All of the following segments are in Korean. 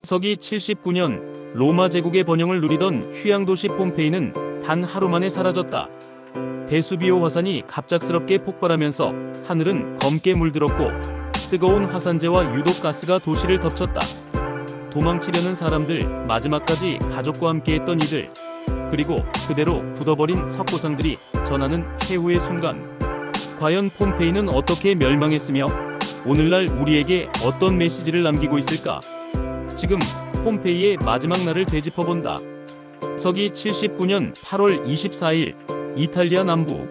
서기 79년 로마 제국의 번영을 누리던 휴양도시 폼페이는 단 하루 만에 사라졌다. 베수비오 화산이 갑작스럽게 폭발하면서 하늘은 검게 물들었고 뜨거운 화산재와 유독가스가 도시를 덮쳤다. 도망치려는 사람들, 마지막까지 가족과 함께했던 이들, 그리고 그대로 굳어버린 석고상들이 전하는 최후의 순간. 과연 폼페이는 어떻게 멸망했으며 오늘날 우리에게 어떤 메시지를 남기고 있을까? 지금 폼페이의 마지막 날을 되짚어본다. 서기 79년 8월 24일 이탈리아 남부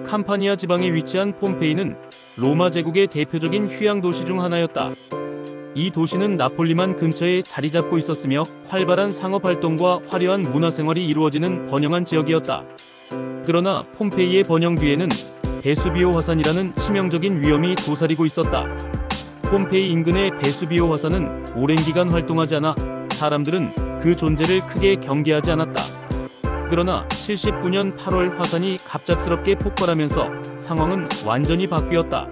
캄파니아 지방에 위치한 폼페이는 로마 제국의 대표적인 휴양도시 중 하나였다. 이 도시는 나폴리만 근처에 자리 잡고 있었으며 활발한 상업활동과 화려한 문화생활이 이루어지는 번영한 지역이었다. 그러나 폼페이의 번영 뒤에는 베수비오 화산이라는 치명적인 위험이 도사리고 있었다. 폼페이 인근의 베수비오 화산은 오랜 기간 활동하지 않아 사람들은 그 존재를 크게 경계하지 않았다. 그러나 79년 8월 화산이 갑작스럽게 폭발하면서 상황은 완전히 바뀌었다.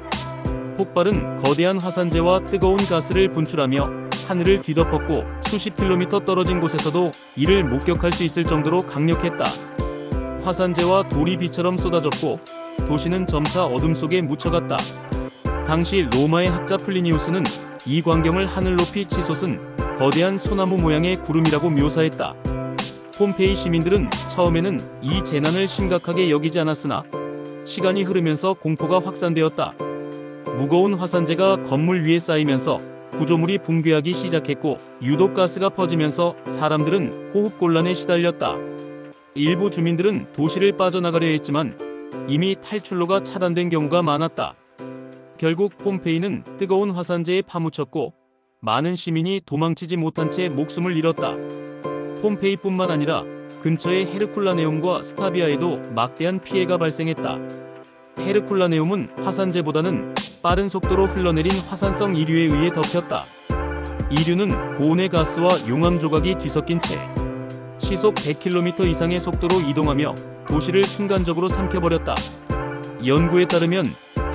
폭발은 거대한 화산재와 뜨거운 가스를 분출하며 하늘을 뒤덮었고 수십 킬로미터 떨어진 곳에서도 이를 목격할 수 있을 정도로 강력했다. 화산재와 돌이 비처럼 쏟아졌고 도시는 점차 어둠 속에 묻혀갔다. 당시 로마의 학자 플리니우스는 이 광경을 하늘 높이 치솟은 거대한 소나무 모양의 구름이라고 묘사했다. 폼페이 시민들은 처음에는 이 재난을 심각하게 여기지 않았으나 시간이 흐르면서 공포가 확산되었다. 무거운 화산재가 건물 위에 쌓이면서 구조물이 붕괴하기 시작했고 유독가스가 퍼지면서 사람들은 호흡곤란에 시달렸다. 일부 주민들은 도시를 빠져나가려 했지만 이미 탈출로가 차단된 경우가 많았다. 결국 폼페이는 뜨거운 화산재에 파묻혔고 많은 시민이 도망치지 못한 채 목숨을 잃었다. 폼페이뿐만 아니라 근처의 헤르쿨라네움과 스타비아에도 막대한 피해가 발생했다. 헤르쿨라네움은 화산재보다는 빠른 속도로 흘러내린 화산성 이류에 의해 덮였다. 이류는 고온의 가스와 용암 조각이 뒤섞인 채 시속 100km 이상의 속도로 이동하며 도시를 순간적으로 삼켜버렸다. 연구에 따르면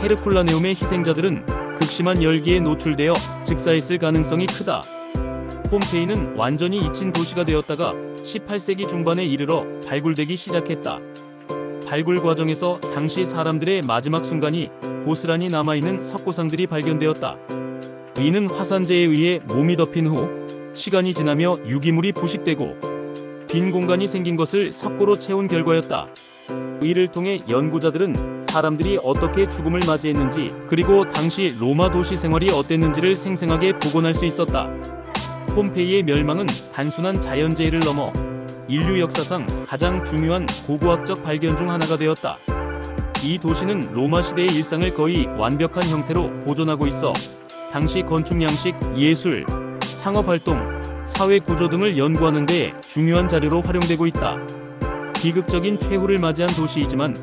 헤르쿨라네움의 희생자들은 극심한 열기에 노출되어 즉사했을 가능성이 크다. 폼페이는 완전히 잊힌 도시가 되었다가 18세기 중반에 이르러 발굴되기 시작했다. 발굴 과정에서 당시 사람들의 마지막 순간이 고스란히 남아있는 석고상들이 발견되었다. 이는 화산재에 의해 몸이 덮인 후 시간이 지나며 유기물이 부식되고 빈 공간이 생긴 것을 석고로 채운 결과였다. 이를 통해 연구자들은 사람들이 어떻게 죽음을 맞이했는지 그리고 당시 로마 도시 생활이 어땠는지를 생생하게 복원할 수 있었다. 폼페이의 멸망은 단순한 자연재해를 넘어 인류 역사상 가장 중요한 고고학적 발견 중 하나가 되었다. 이 도시는 로마 시대의 일상을 거의 완벽한 형태로 보존하고 있어 당시 건축 양식, 예술, 상업활동, 사회 구조 등을 연구하는 데 중요한 자료로 활용되고 있다. 비극적인 최후를 맞이한 도시이지만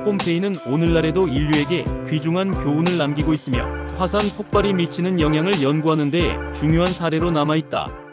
폼페이는 오늘날에도 인류에게 귀중한 교훈을 남기고 있으며 화산 폭발이 미치는 영향을 연구하는 데 중요한 사례로 남아있다.